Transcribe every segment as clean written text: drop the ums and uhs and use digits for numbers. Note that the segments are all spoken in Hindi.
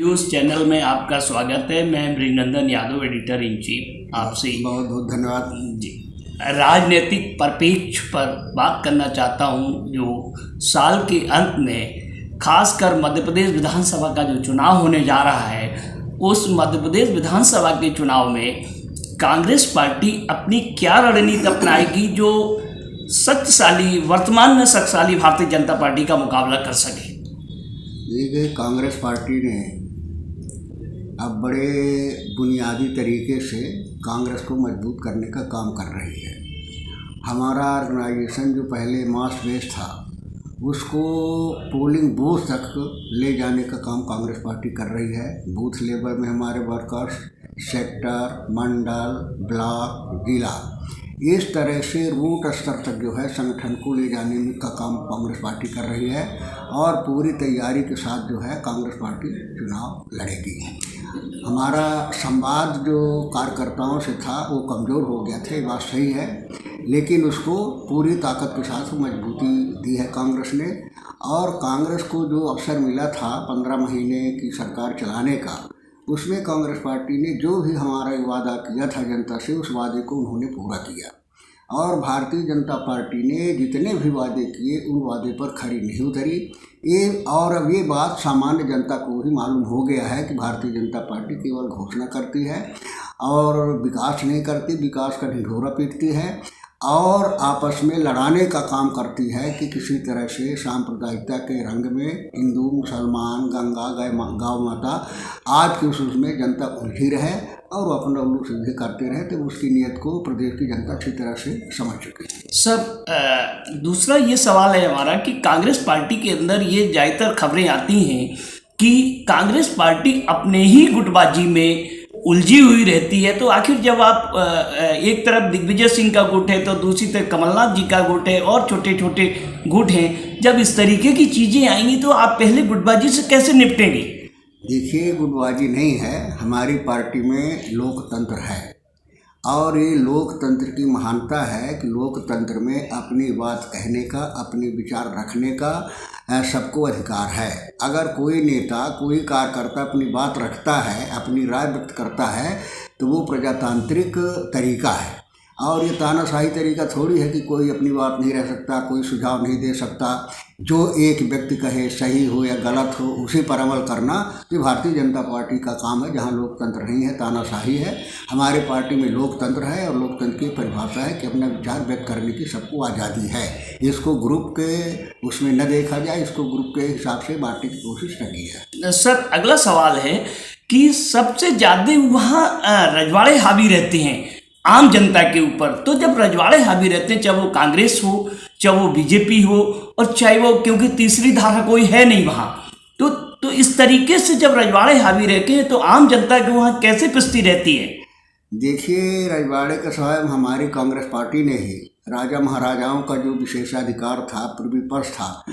न्यूज़ चैनल में आपका स्वागत है। मैं मृगनंदन यादव, एडिटर इन चीफ, आपसे बहुत बहुत धन्यवाद जी राजनीतिक परिप्रेक्ष्य पर बात करना चाहता हूं। जो साल के अंत में खासकर मध्य प्रदेश विधानसभा का जो चुनाव होने जा रहा है, उस मध्य प्रदेश विधानसभा के चुनाव में कांग्रेस पार्टी अपनी क्या रणनीति अपनाएगी जो वर्तमान में शक्तिशाली भारतीय जनता पार्टी का मुकाबला कर सके। देखिए, कांग्रेस पार्टी ने अब बड़े बुनियादी तरीके से कांग्रेस को मजबूत करने का काम कर रही है। हमारा ऑर्गेनाइजेशन जो पहले मास बेस था, उसको पोलिंग बूथ तक ले जाने का काम कांग्रेस पार्टी कर रही है। बूथ लेवल में हमारे वर्कर्स सेक्टर, मंडल, ब्लॉक, जिला, इस तरह से रूट स्तर तक जो है संगठन को ले जाने का काम कांग्रेस पार्टी कर रही है और पूरी तैयारी के साथ जो है कांग्रेस पार्टी चुनाव लड़ेगी। हमारा संवाद जो कार्यकर्ताओं से था वो कमज़ोर हो गया था, ये बात सही है, लेकिन उसको पूरी ताकत के साथ मजबूती दी है कांग्रेस ने। और कांग्रेस को जो अवसर मिला था 15 महीने की सरकार चलाने का, उसमें कांग्रेस पार्टी ने जो भी हमारा वादा किया था जनता से, उस वादे को उन्होंने पूरा किया। और भारतीय जनता पार्टी ने जितने भी वादे किए उन वादे पर खरी नहीं उतरी। अब ये बात सामान्य जनता को भी मालूम हो गया है कि भारतीय जनता पार्टी केवल घोषणा करती है और विकास नहीं करती, विकास का ढिढोरा पीटती है और आपस में लड़ाने का काम करती है कि किसी तरह से सांप्रदायिकता के रंग में हिंदू, मुसलमान, गंगा, गौ माता, आज के उसमें जनता उलझी रहे और वो अपना उल्लू सीधे करते रहे। तो उसकी नीयत को प्रदेश की जनता अच्छी तरह से समझ चुकी है। सर, दूसरा ये सवाल है हमारा कि कांग्रेस पार्टी के अंदर ये ज़्यादातर खबरें आती हैं कि कांग्रेस पार्टी अपने ही गुटबाजी में उलझी हुई रहती है। तो आखिर जब आप एक तरफ दिग्विजय सिंह का गुट है तो दूसरी तरफ कमलनाथ जी का गुट है और छोटे छोटे गुट हैं, जब इस तरीके की चीज़ें आएंगी तो आप पहले गुटबाजी से कैसे निपटेंगे? देखिए, गुटबाजी नहीं है, हमारी पार्टी में लोकतंत्र है और ये लोकतंत्र की महानता है कि लोकतंत्र में अपनी बात कहने का, अपने विचार रखने का सबको अधिकार है। अगर कोई नेता, कोई कार्यकर्ता अपनी बात रखता है, अपनी राय व्यक्त करता है, तो वो प्रजातांत्रिक तरीका है। और ये तानाशाही तरीका थोड़ी है कि कोई अपनी बात नहीं रह सकता, कोई सुझाव नहीं दे सकता। जो एक व्यक्ति कहे, सही हो या गलत हो, उसी पर अमल करना ये भारतीय जनता पार्टी का काम है। जहाँ लोकतंत्र नहीं है, तानाशाही है। हमारे पार्टी में लोकतंत्र है और लोकतंत्र की परिभाषा है कि अपना विचार व्यक्त करने की सबको आज़ादी है। इसको ग्रुप के उसमें न देखा जाए, इसको ग्रुप के हिसाब से बांटने की कोशिश न की है। सर, अगला सवाल है कि सबसे ज़्यादा वहाँ रजवाड़े हावी रहते हैं आम जनता के ऊपर। तो जब रजवाड़े हावी रहते हैं, चाहे वो कांग्रेस हो, चाहे वो बीजेपी हो और चाहे वो, क्योंकि तीसरी धारा कोई है नहीं वहाँ, तो इस तरीके से जब रजवाड़े हावी रहते हैं तो आम जनता के वहाँ कैसे पिसती रहती है? देखिए, रजवाड़े का स्वयं हमारी कांग्रेस पार्टी ने ही राजा महाराजाओं का जो विशेषाधिकार था, प्रिविपर्स था,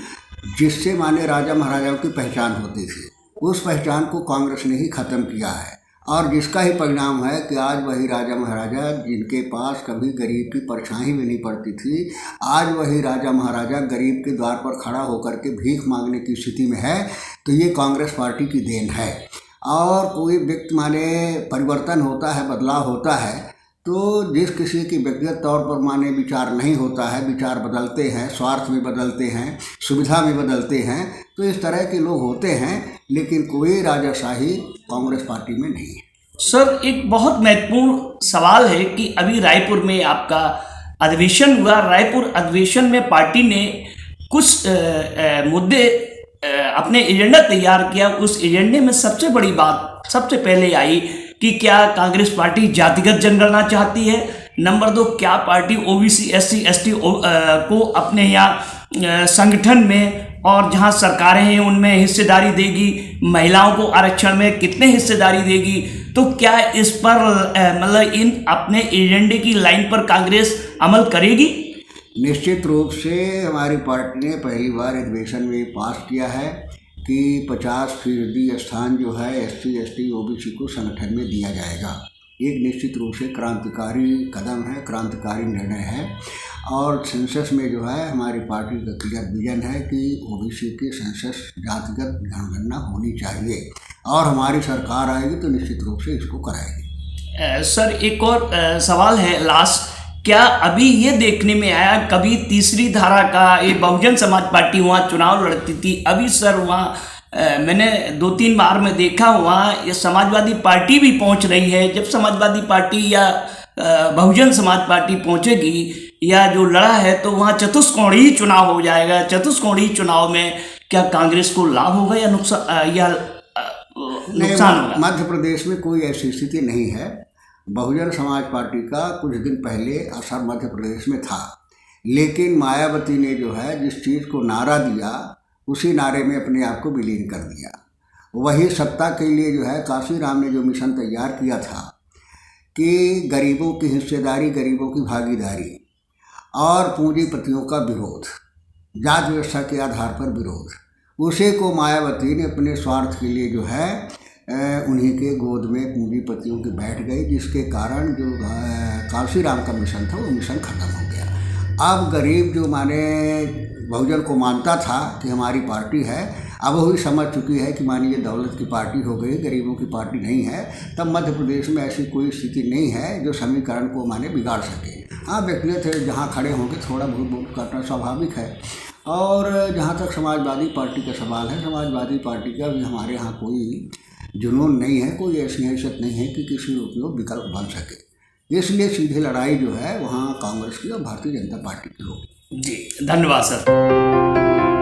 जिससे माने राजा महाराजाओं की पहचान होती थी, उस पहचान को कांग्रेस ने ही ख़त्म किया है। और जिसका ही परिणाम है कि आज वही राजा महाराजा जिनके पास कभी गरीब की परछाई भी नहीं पड़ती थी, आज वही राजा महाराजा गरीब के द्वार पर खड़ा होकर के भीख मांगने की स्थिति में है। तो ये कांग्रेस पार्टी की देन है। और कोई व्यक्ति माने परिवर्तन होता है, बदलाव होता है, तो जिस किसी की व्यक्तिगत तौर पर माने विचार नहीं होता है, विचार बदलते हैं, स्वार्थ में बदलते हैं, सुविधा में बदलते हैं, तो इस तरह के लोग होते हैं, लेकिन कोई राजाशाही कांग्रेस पार्टी में नहीं है। सर, एक बहुत महत्वपूर्ण सवाल है कि अभी रायपुर में आपका अधिवेशन हुआ। रायपुर अधिवेशन में पार्टी ने कुछ मुद्दे अपने एजेंडा तैयार किया। उस एजेंडे में सबसे बड़ी बात सबसे पहले आई कि क्या कांग्रेस पार्टी जातिगत जनगणना चाहती है। नंबर 2, क्या पार्टी ओबीसी, एससी, एसटी को अपने यहाँ संगठन में और जहाँ सरकारें हैं उनमें हिस्सेदारी देगी, महिलाओं को आरक्षण में कितने हिस्सेदारी देगी। तो क्या इस पर मतलब इन अपने एजेंडे की लाइन पर कांग्रेस अमल करेगी? निश्चित रूप से हमारी पार्टी ने पहली बार अधिवेशन में पास किया है कि 50% स्थान जो है एससी, एसटी, ओबीसी को संगठन में दिया जाएगा। एक निश्चित रूप से क्रांतिकारी कदम है, क्रांतिकारी निर्णय है। और सेंसस में जो है हमारी पार्टी का क्लियर विजन है कि ओबीसी की सेंसस जातिगत जनगणना होनी चाहिए। और हमारी सरकार आएगी तो निश्चित रूप से इसको कराएगी। सर एक और सवाल है लास्ट, क्या अभी ये देखने में आया कभी तीसरी धारा का ये बहुजन समाज पार्टी वहाँ चुनाव लड़ती थी, अभी सर वहाँ मैंने 2-3 बार में देखा वहाँ ये समाजवादी पार्टी भी पहुँच रही है। जब समाजवादी पार्टी या बहुजन समाज पार्टी पहुँचेगी या जो लड़ा है तो वहाँ चतुष्कोणीय चुनाव हो जाएगा। चतुष्कोणीय चुनाव में क्या कांग्रेस को लाभ होगा या नुकसान होगा? मध्य प्रदेश में कोई ऐसी स्थिति नहीं है। बहुजन समाज पार्टी का कुछ दिन पहले असर मध्य प्रदेश में था, लेकिन मायावती ने जो है जिस चीज़ को नारा दिया उसी नारे में अपने आप को विलीन कर दिया। वही सत्ता के लिए जो है काशीराम ने जो मिशन तैयार किया था कि गरीबों की हिस्सेदारी, गरीबों की भागीदारी और पूंजीपतियों का विरोध, जात व्यवस्था के आधार पर विरोध, उसे को मायावती ने अपने स्वार्थ के लिए जो है उन्हीं के गोद में पूंजीपतियों की बैठ गई, जिसके कारण जो काशीराम का मिशन था वो मिशन खत्म हो गया। अब गरीब जो माने बहुजन को मानता था कि हमारी पार्टी है, अब वही समझ चुकी है कि मानिए दौलत की पार्टी हो गई, गरीबों की पार्टी नहीं है। तब मध्य प्रदेश में ऐसी कोई स्थिति नहीं है जो समीकरण को माने बिगाड़ सके। हाँ, व्यक्तिगत है, जहाँ खड़े होंगे थोड़ा बहुत वोट करना स्वाभाविक है। और जहाँ तक समाजवादी पार्टी का सवाल है, समाजवादी पार्टी का भी हमारे यहाँ कोई जुनून नहीं है, कोई ऐसी हैसियत नहीं है कि किसी रूप में विकल्प बन सके। इसलिए सीधी लड़ाई जो है वहाँ कांग्रेस की और भारतीय जनता पार्टी की होगी। जी धन्यवाद सर।